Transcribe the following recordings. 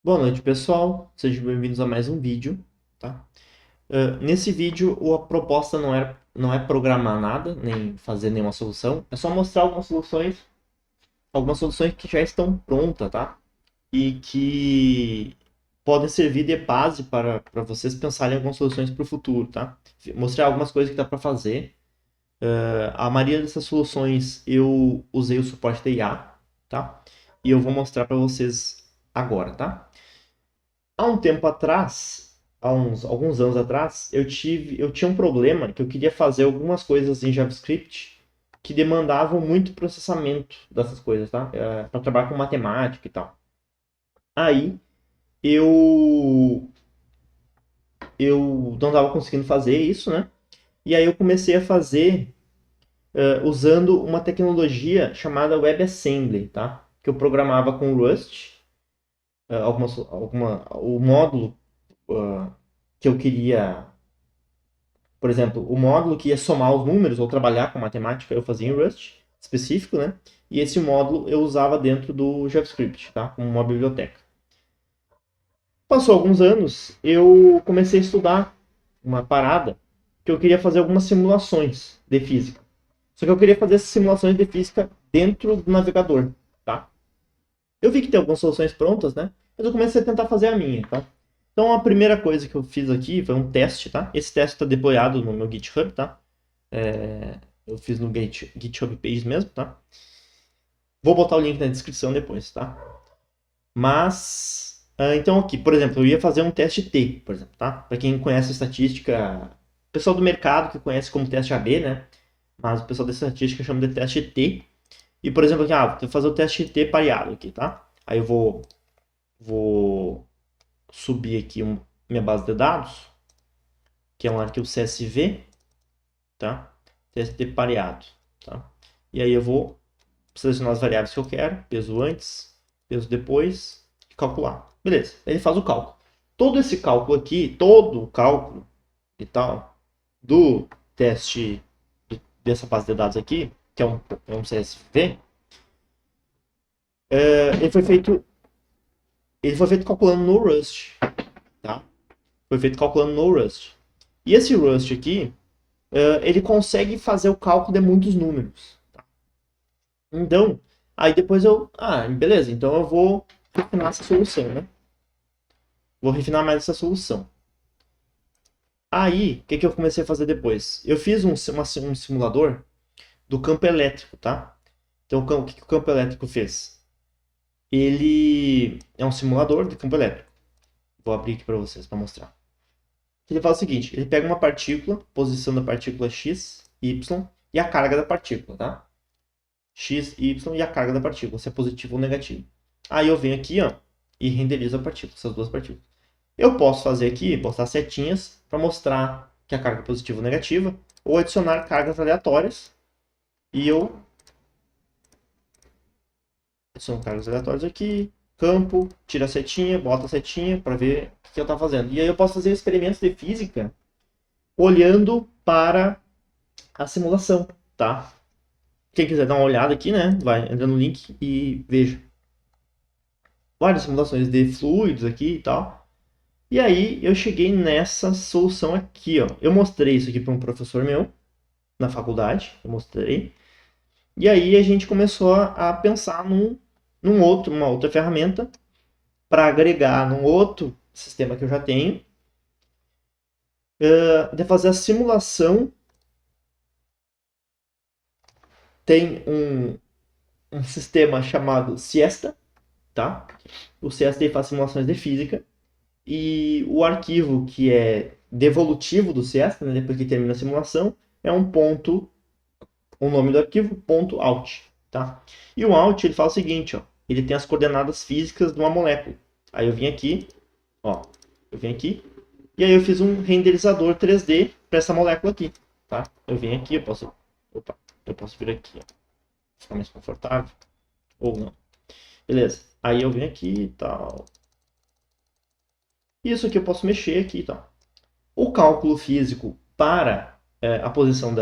Boa noite, pessoal. Sejam bem-vindos a mais um vídeo, tá? Nesse vídeo, a proposta não é programar nada, nem fazer nenhuma solução. É só mostrar algumas soluções que já estão prontas, tá? E que podem servir de base para vocês pensarem em algumas soluções para o futuro, tá? Mostrar algumas coisas que dá para fazer. A maioria dessas soluções eu usei o suporte da IA, tá? E eu vou mostrar para vocês agora, tá? Há um tempo atrás, alguns anos atrás, eu tinha um problema que eu queria fazer algumas coisas em JavaScript que demandavam muito processamento dessas coisas, tá? Para trabalhar com matemática e tal. Aí eu eu não estava conseguindo fazer isso, né? E aí eu comecei a fazer usando uma tecnologia chamada WebAssembly, tá? Que eu programava com Rust, o módulo uh, que eu queria. Por exemplo, o módulo que ia somar os números ou trabalhar com matemática, eu fazia em Rust, específico, né? E esse módulo eu usava dentro do JavaScript, tá? Como uma biblioteca. Passou alguns anos, eu comecei a estudar uma parada que eu queria fazer algumas simulações de física. Só que eu queria fazer essas simulações de física dentro do navegador, tá? Eu vi que tem algumas soluções prontas, né? Mas eu comecei a tentar fazer a minha, tá? Então a primeira coisa que eu fiz aqui foi um teste, tá? Esse teste está deployado no meu GitHub, tá? Eu fiz no GitHub Pages mesmo, tá? Vou botar o link na descrição depois, tá? Mas, então aqui, por exemplo, eu ia fazer um teste T, por exemplo, tá? Para quem conhece estatística, o pessoal do mercado que conhece como teste AB, né? Mas o pessoal da estatística chama de teste T. E, por exemplo, aqui, vou fazer o teste T pareado aqui, tá? Aí eu vou subir aqui minha base de dados, que é um arquivo CSV, tá? Teste pareado, tá? E aí eu vou selecionar as variáveis que eu quero, peso antes, peso depois, e calcular. Beleza, ele faz o cálculo. Todo esse cálculo aqui, todo o cálculo e tal, do teste dessa base de dados aqui, que é um CSV, ele foi feito calculando no Rust, tá? Foi feito calculando no Rust. E esse Rust aqui, ele consegue fazer o cálculo de muitos números. Então, aí depois beleza, então eu vou refinar essa solução, né? Vou refinar mais essa solução. Aí, o que eu comecei a fazer depois? Eu fiz um simulador do campo elétrico, tá? Então, o que o campo elétrico fez? Ele é um simulador de campo elétrico. Vou abrir aqui para vocês, para mostrar. Ele faz o seguinte, ele pega uma partícula, posição da partícula x, y, e a carga da partícula, tá? X, Y e a carga da partícula, se é positivo ou negativo. Aí eu venho aqui, ó, e renderizo a partícula, essas duas partículas. Eu posso fazer aqui, botar setinhas para mostrar que a carga é positiva ou negativa, ou adicionar cargas aleatórias. E eu adiciono cargas aleatórias aqui, campo, tira a setinha, bota a setinha para ver o que eu estou fazendo. E aí eu posso fazer experimentos de física olhando para a simulação, tá? Quem quiser dar uma olhada aqui, né, vai entrar no link e veja. Várias simulações de fluidos aqui e tal. E aí eu cheguei nessa solução aqui, ó. Eu mostrei isso aqui para um professor meu na faculdade, eu mostrei. E aí a gente começou a pensar uma outra ferramenta para agregar num outro sistema que eu já tenho, de fazer a simulação. Tem um sistema chamado Siesta, tá? O Siesta faz simulações de física. E o arquivo que é devolutivo do Siesta, né, depois que termina a simulação, é o nome do arquivo, ponto .out, tá? E o out, ele fala o seguinte, ó, ele tem as coordenadas físicas de uma molécula. Aí eu vim aqui, ó, e aí eu fiz um renderizador 3D para essa molécula aqui, tá? Eu vim aqui, eu posso vir aqui, ó, ficar mais confortável, ou não. Beleza, aí eu venho aqui e tal. Isso aqui eu posso mexer aqui e tal. O cálculo físico para a posição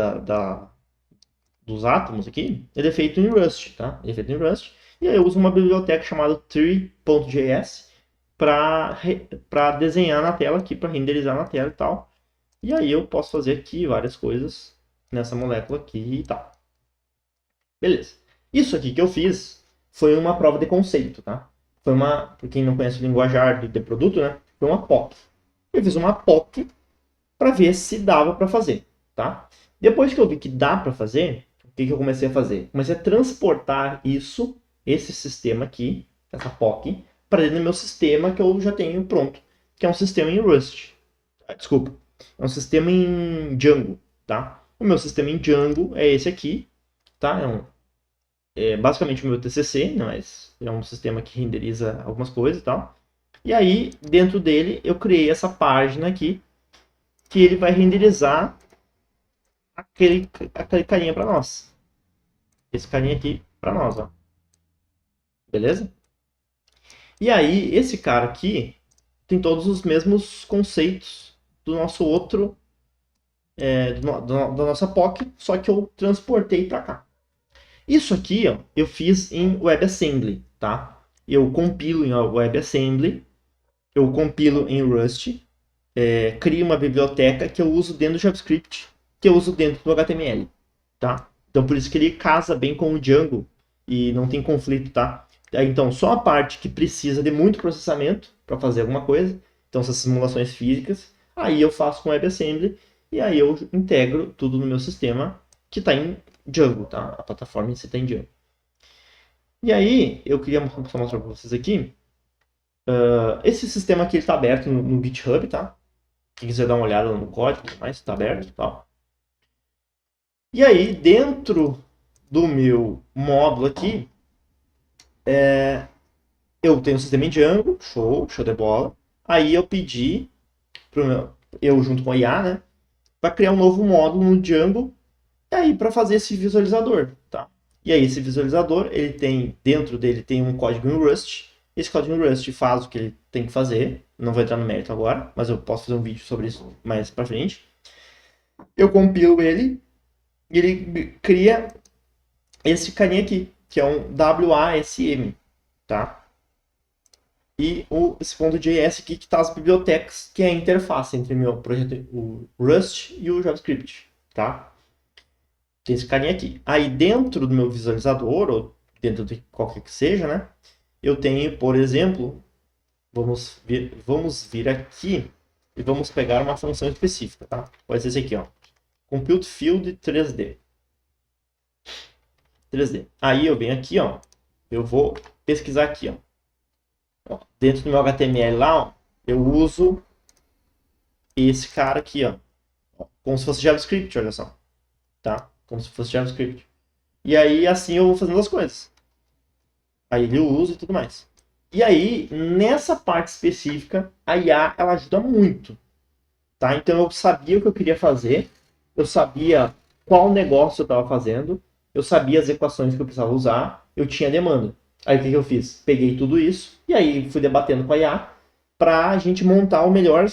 dos átomos aqui, ele é feito em Rust, tá? Ele é feito em Rust. E aí eu uso uma biblioteca chamada tree.js, para desenhar na tela aqui, para renderizar na tela e tal. E aí eu posso fazer aqui várias coisas nessa molécula aqui e tal. Beleza. Isso aqui que eu fiz foi uma prova de conceito, tá? Foi uma, para quem não conhece o linguajar de produto, né? Foi uma POC. Eu fiz uma POC para ver se dava para fazer, tá? Depois que eu vi que dá para fazer, o que eu comecei a fazer? Comecei a transportar esse sistema aqui, essa POC, para dentro do meu sistema que eu já tenho pronto, que é um sistema em Rust. Desculpa, é um sistema em Django, tá? O meu sistema em Django é esse aqui, tá? É basicamente o meu TCC, mas é um sistema que renderiza algumas coisas e tal. E aí, dentro dele, eu criei essa página aqui, que ele vai renderizar aquele carinha para nós. Esse carinha aqui para nós, ó. Beleza? E aí, esse cara aqui tem todos os mesmos conceitos do nosso outro, da nossa POC, só que eu transportei para cá. Isso aqui, ó, eu fiz em WebAssembly, tá? Eu compilo em WebAssembly, eu compilo em Rust, crio uma biblioteca que eu uso dentro do JavaScript, que eu uso dentro do HTML, tá? Então por isso que ele casa bem com o Django e não tem conflito, tá? Então só a parte que precisa de muito processamento para fazer alguma coisa, então essas simulações físicas, aí eu faço com WebAssembly e aí eu integro tudo no meu sistema que está em Django, tá? A plataforma em si está em Django. E aí eu queria mostrar para vocês aqui, esse sistema aqui está aberto no GitHub, tá? Quem quiser dar uma olhada no código, mas está aberto e tal. E aí, dentro do meu módulo aqui, eu tenho um sistema em Django, show de bola. Aí eu pedi, eu junto com a IA, né, para criar um novo módulo no Django, e aí para fazer esse visualizador, tá? E aí esse visualizador, ele tem, dentro dele tem um código em Rust. Esse código em Rust faz o que ele tem que fazer. Não vou entrar no mérito agora, mas eu posso fazer um vídeo sobre isso mais para frente. Eu compilo ele e ele cria esse carinha aqui, que é um WASM, tá? E esse ponto .js aqui que está as bibliotecas, que é a interface entre o meu projeto, o Rust e o JavaScript, tá? Tem esse carinha aqui. Aí dentro do meu visualizador, ou dentro de qualquer que seja, né? Eu tenho, por exemplo, vamos vir aqui e vamos pegar uma função específica, tá? Pode ser esse aqui, ó. Compute Field 3D. 3D. Aí eu venho aqui, ó. Eu vou pesquisar aqui, ó. Dentro do meu HTML lá, ó, eu uso esse cara aqui, ó. Como se fosse JavaScript, olha só. Tá? Como se fosse JavaScript. E aí, assim eu vou fazendo as coisas. Aí ele usa e tudo mais. E aí, nessa parte específica, a IA, ela ajuda muito. Tá? Então eu sabia o que eu queria fazer. Eu sabia qual negócio eu estava fazendo. Eu sabia as equações que eu precisava usar. Eu tinha demanda. Aí o que eu fiz? Peguei tudo isso e aí fui debatendo com a IA para a gente montar o melhor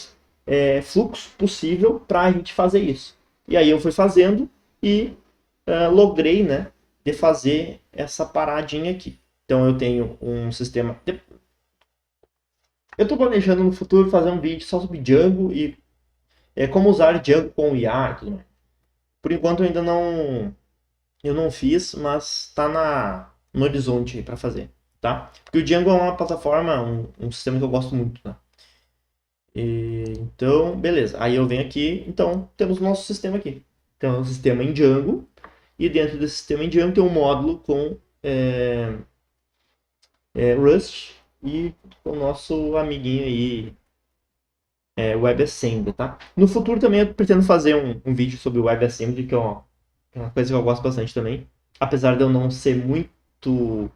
fluxo possível para a gente fazer isso. E aí eu fui fazendo e logrei, né, de fazer essa paradinha aqui. Então eu tenho um sistema... Eu estou planejando no futuro fazer um vídeo só sobre Django e como usar Django com IA e tudo mais. Por enquanto eu não fiz, mas está no horizonte para fazer, tá? Porque o Django é uma plataforma, um sistema que eu gosto muito, tá? Então, beleza. Aí eu venho aqui, então temos o nosso sistema aqui. Então, é um sistema em Django, e dentro desse sistema em Django tem um módulo com Rust e o nosso amiguinho aí, WebAssembly, tá? No futuro também eu pretendo fazer um vídeo sobre o WebAssembly, que é uma coisa que eu gosto bastante também. Apesar de eu não ser muito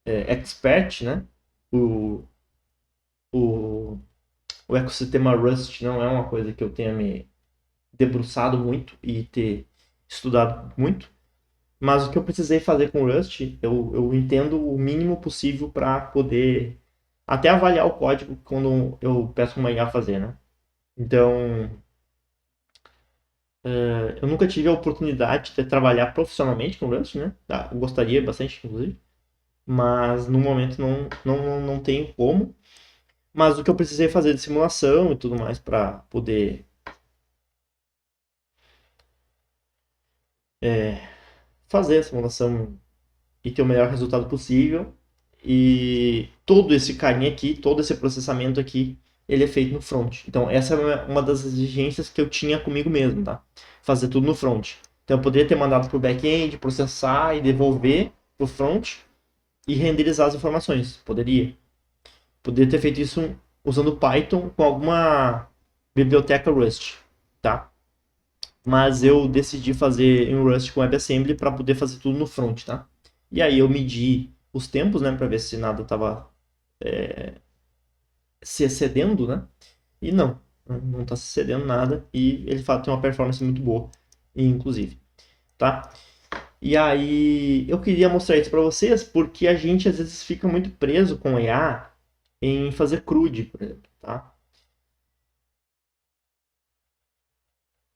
expert, né? O ecossistema Rust não é uma coisa que eu tenha me debruçado muito e ter estudado muito. Mas o que eu precisei fazer com o Rust, eu entendo o mínimo possível para poder até avaliar o código quando eu peço uma IA fazer, né? Então, eu nunca tive a oportunidade de trabalhar profissionalmente com Rust, né? Eu gostaria bastante, inclusive. mas no momento não tenho como. Mas o que eu precisei fazer de simulação e tudo mais para poder fazer a simulação e ter o melhor resultado possível. E todo esse carinha aqui, todo esse processamento aqui, ele é feito no front. Então essa é uma das exigências que eu tinha comigo mesmo, tá? Fazer tudo no front. Então eu poderia ter mandado para o back-end, processar e devolver para o front e renderizar as informações. Poderia. Poderia ter feito isso usando Python com alguma biblioteca Rust, tá? Mas eu decidi fazer em Rust com WebAssembly para poder fazer tudo no front, tá? E aí eu medi os tempos, né, para ver se nada estava se excedendo, né? E não está se excedendo nada e ele tem uma performance muito boa, inclusive, tá? E aí eu queria mostrar isso para vocês porque a gente às vezes fica muito preso com IA em fazer CRUD, por exemplo, tá?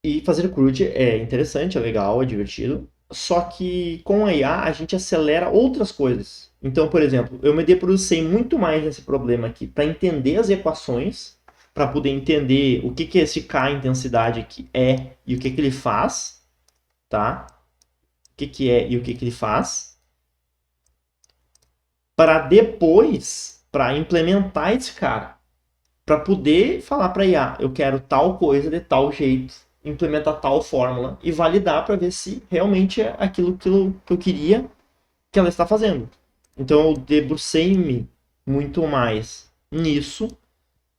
E fazer CRUD é interessante, é legal, é divertido. Só que com a IA a gente acelera outras coisas. Então, por exemplo, eu me debrucei muito mais nesse problema aqui para entender as equações, para poder entender o que, que esse K intensidade aqui é e o que, que ele faz, tá? O que, que é e o que, que ele faz. Para depois, para implementar esse cara. Para poder falar para IA, eu quero tal coisa de tal jeito, implementar tal fórmula e validar para ver se realmente é aquilo que eu queria que ela está fazendo. Então eu debrucei-me muito mais nisso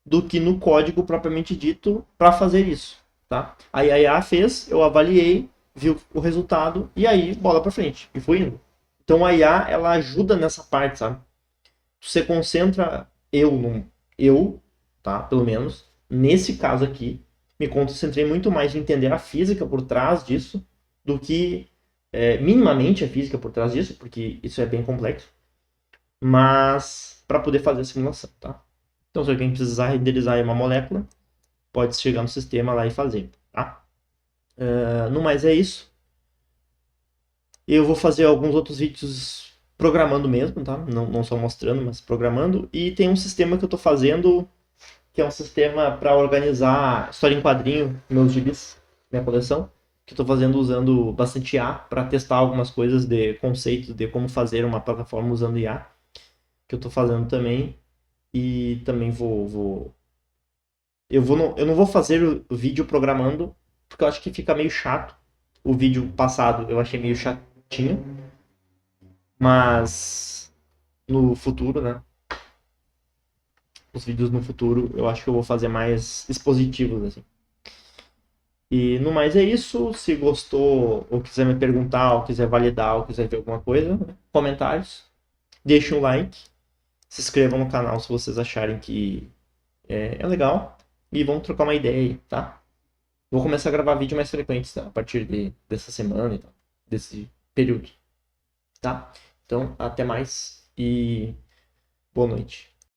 do que no código propriamente dito para fazer isso, tá? Aí a IA fez, eu avaliei, vi o resultado e aí bola para frente e fui indo. Então a IA ela ajuda nessa parte, sabe? Você concentra eu, tá? Pelo menos nesse caso aqui, me concentrei muito mais em entender a física por trás disso do que minimamente a física por trás disso, porque isso é bem complexo, mas para poder fazer a simulação, tá? Então, se alguém precisar renderizar uma molécula, pode chegar no sistema lá e fazer, tá? No mais é isso. Eu vou fazer alguns outros vídeos programando mesmo, tá? Não só mostrando, mas programando. E tem um sistema que eu estou fazendo que é um sistema para organizar história em quadrinho, meus gibis, minha coleção, que eu estou fazendo usando bastante IA para testar algumas coisas de conceitos de como fazer uma plataforma usando IA, que eu estou fazendo também. E também eu não vou fazer o vídeo programando, porque eu acho que fica meio chato. O vídeo passado eu achei meio chatinho, mas no futuro, né? Os vídeos no futuro eu acho que eu vou fazer mais expositivos, assim. E no mais é isso. Se gostou, ou quiser me perguntar, ou quiser validar, ou quiser ver alguma coisa, né? Comentários. Deixe um like. Se inscrevam no canal se vocês acharem que é legal. E vamos trocar uma ideia aí, tá? Vou começar a gravar vídeo mais frequentes, tá? A partir dessa semana e tal. Desse período, tá? Então, até mais e boa noite.